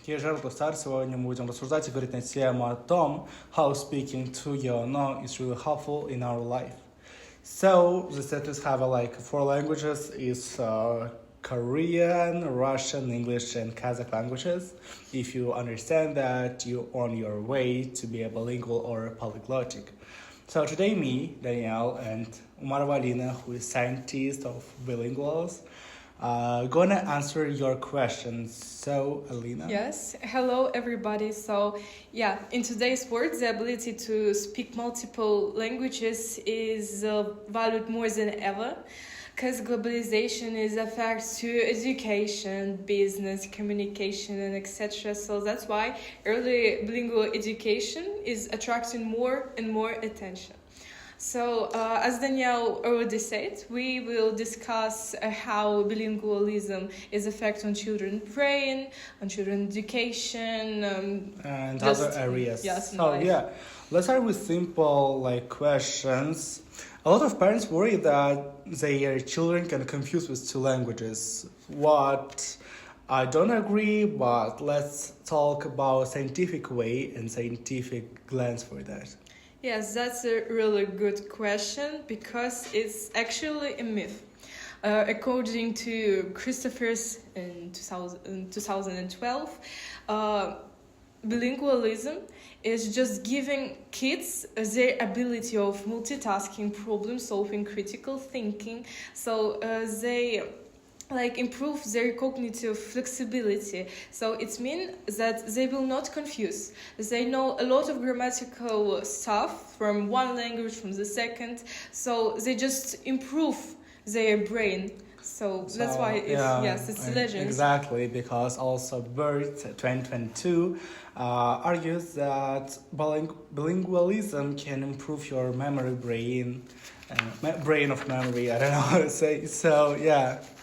Я Жерл Тустар. Сегодня мы будем рассуждать и говорить на тему о том, how speaking to you no is really helpful in our life. So the status have like 4 languages is Korean, Russian, English, and Kazakh languages. If you understand that, you're on your way to be a bilingual or a polyglotic. So today me, Daniel, and Umarova Alina, who is scientist of bilinguals, gonna answer your questions. So, Alina? Yes, hello everybody. So, in today's world, the ability to speak multiple languages is valued more than ever because globalization is a fact to education, business, communication, and etc. So that's why early bilingual education is attracting more and more attention. So, as Daniel already said, we will discuss how bilingualism is effect on children's brain, on children's education, and other areas. Yes. So let's start with simple questions. A lot of parents worry that their children can confuse with 2 languages. What I don't agree, but let's talk about scientific way and scientific glance for that. Yes, that's a really good question because it's actually a myth. According to Christopher's in 2012, bilingualism is just giving kids their ability of multitasking, problem solving, critical thinking. So they improve their cognitive flexibility. So it means that they will not confuse. They know a lot of grammatical stuff from one language, from the second. So they just improve their brain. So that's why it's legend. Exactly, because also BERT 2022 argues that bilingualism can improve your memory brain. Brain of memory, I don't know how to say. So,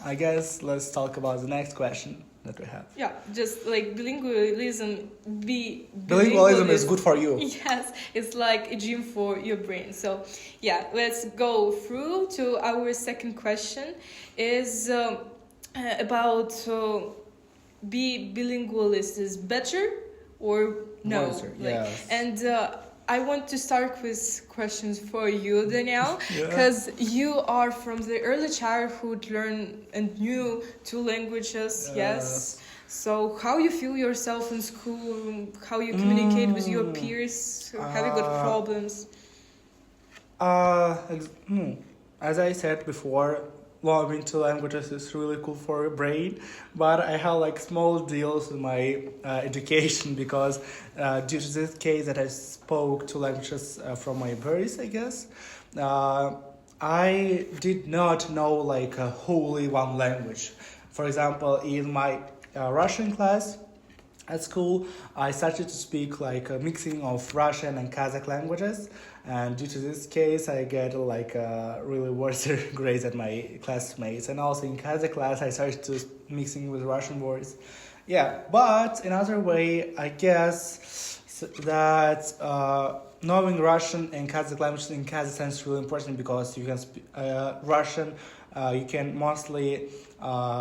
I guess let's talk about the next question that we have. Yeah, just like bilingualism is good for you. Yes, it's like a gym for your brain. So, let's go through to our second question is about be bilingualist is better or no? Wiser, yes. And I want to start with questions for you, Daniel, because you are from the early childhood learn and knew 2 languages, yes. So how you feel yourself in school, how you communicate with your peers, have you got problems? As I said before, learning 2 languages is really cool for your brain, but I have small deals with my education because due to this case that I spoke 2 languages from my birth, I guess, I did not know wholly one language. For example, in my Russian class at school, I started to speak a mixing of Russian and Kazakh languages, and due to this case, I get really worse grades than my classmates. And also in Kazakh class, I started to mixing with Russian words. But another way, I guess that knowing Russian and Kazakh language in Kazakhstan is really important because you can speak Russian. You can mostly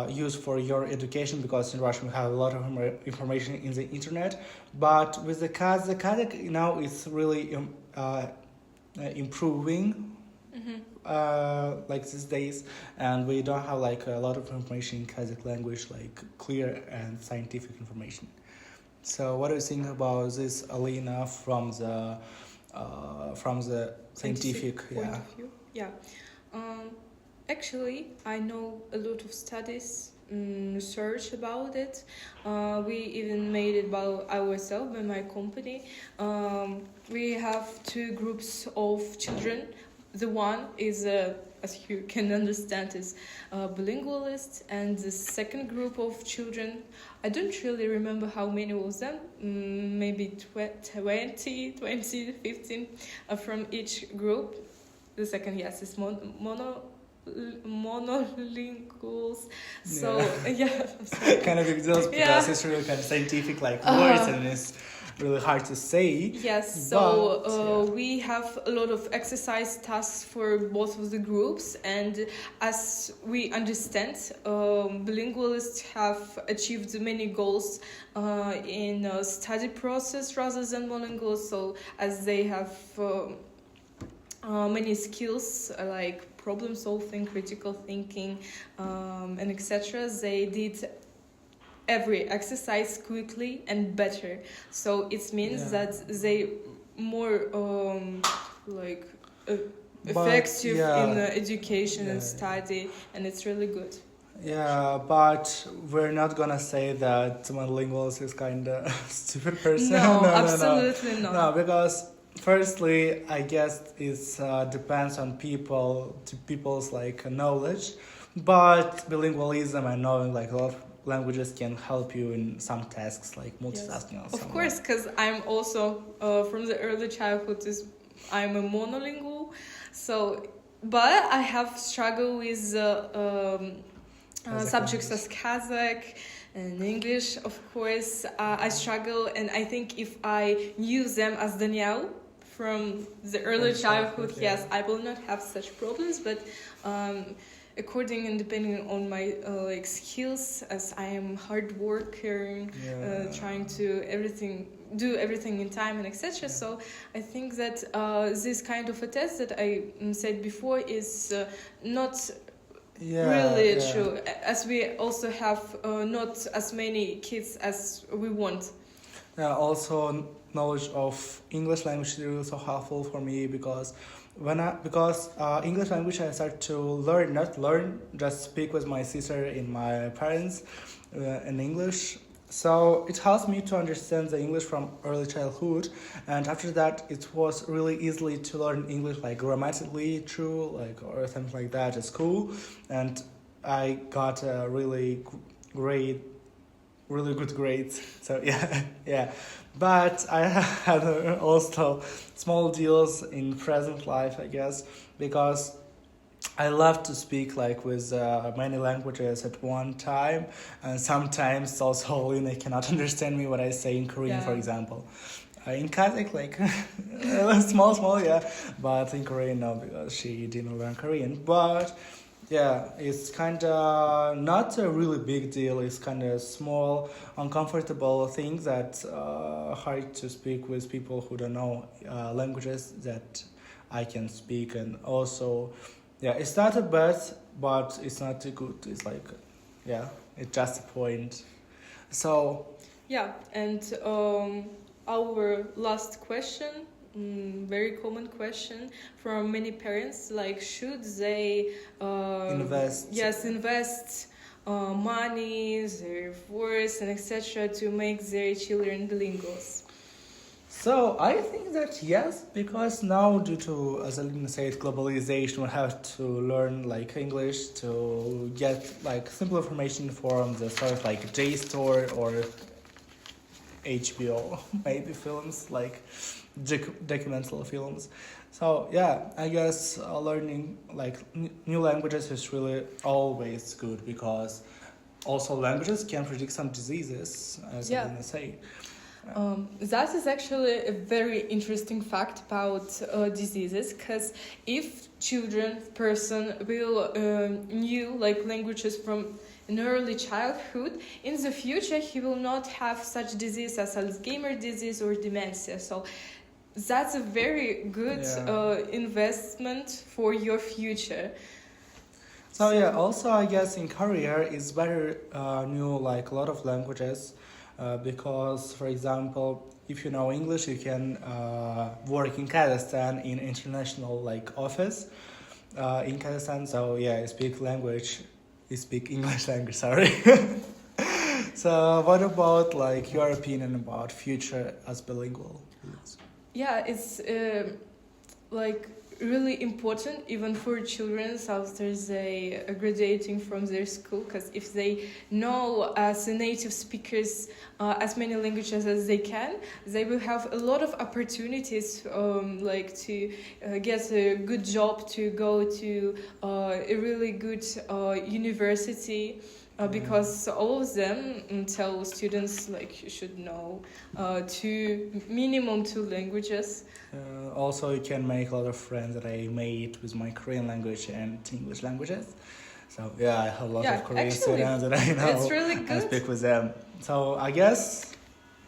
use for your education because in Russian we have a lot of information in the internet. But with the Kazakh now it's really improving these days, and we don't have a lot of information in Kazakh language, clear and scientific information. So what do you think about this, Alina, from the scientific point of view? Actually, I know a lot of studies, research about it. We even made it by ourselves, by my company. We have 2 groups of children. The one is, as you can understand, is bilingualist, and the second group of children, I don't really remember how many of them, maybe 20, 15 from each group. The second, is monolinguals. So kind of big deals because it's really kind of scientific words and it's really hard to say. Yes, But, yeah. we have a lot of exercise tasks for both of the groups, and as we understand, bilingualists have achieved many goals in a study process rather than monolingual. So as they have many skills like problem solving, critical thinking, and etc. They did every exercise quickly and better. So it means that they more like effective in education and study, and it's really good. Yeah, but we're not gonna say that monolinguals is kind of stupid person. No, absolutely not. No, because firstly, I guess it depends on people's like knowledge, but bilingualism and knowing like a lot of languages can help you in some tasks like multitasking. Yes. Of course, because I'm also from the early childhood. I'm a monolingual, so but I have struggled with subjects as Kazakh and English. Of course, I struggle, and I think if I knew them as Daniel from the early childhood, yes, I will not have such problems. But according and depending on my like skills, as I am hard worker, trying to do everything in time and etc. So I think that this kind of a test that I said before is not really true, as we also have not as many kids as we want. Also, knowledge of English language is also helpful for me because English language I started to learn, just speak with my sister and my parents in English. So it helps me to understand the English from early childhood, and after that it was really easily to learn English like grammatically true, like or something like that at school, and I got a really good grades. So yeah. But I had also small deals in present life, I guess, because I love to speak like with many languages at one time, and sometimes also Alina cannot understand me what I say in Korean, for example. In Kazakh, like small, but in Korean no, because she didn't learn Korean. But yeah, it's kind of not a really big deal. It's kind of small, uncomfortable thing that's hard to speak with people who don't know languages that I can speak, and also. Yeah, it's not a bad, but it's not too good. It's like, it's just a point. So. Yeah, and our last question, very common question from many parents, like should they invest? Yes, invest money, their force, and etc. to make their children bilinguals. So I think that yes, because now due to, as Alina said, globalization, we have to learn like English to get like simple information from the sort of like JSTOR or HBO, maybe films like documental films. So yeah, I guess learning like new languages is really always good because also languages can predict some diseases, as Alina said. That is actually a very interesting fact about diseases, because if person will knew like languages from an early childhood, in the future he will not have such disease as Alzheimer's disease or dementia. So that's a very good investment for your future. So yeah, also I guess in career it's better know like a lot of languages. Because, for example, if you know English, you can work in Kazakhstan in international like office in Kazakhstan. So yeah, you speak English language. Sorry. So what about like your opinion about future as bilingual? Yeah, it's like really important even for children after they are graduating from their school, because if they know as native speakers as many languages as they can, they will have a lot of opportunities like to get a good job, to go to a really good university, because all of them tell students like you should know minimum two languages. Also, you can make a lot of friends that I made with my Korean language and English languages. So yeah, I have a lot of Korean students that I know. It's really good. I speak with them. So I guess,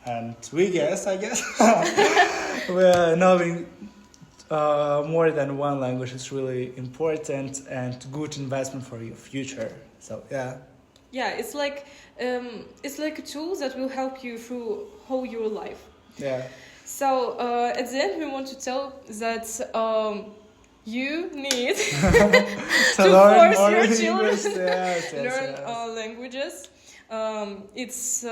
and we guess, I guess, we're knowing more than one language is really important and good investment for your future. So yeah. Yeah, it's like a tool that will help you through whole your life. Yeah. So at the end, we want to tell that you need to learn force more your English. children learn Yes. languages. It's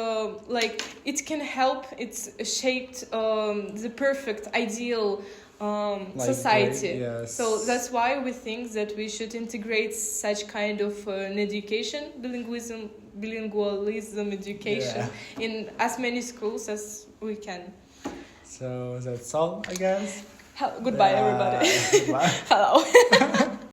like it can help. It's shaped the perfect ideal society. Yes. So that's why we think that we should integrate such kind of an education, bilingualism education in as many schools as we can. So that's all, I guess. Goodbye, everybody. Goodbye. Hello.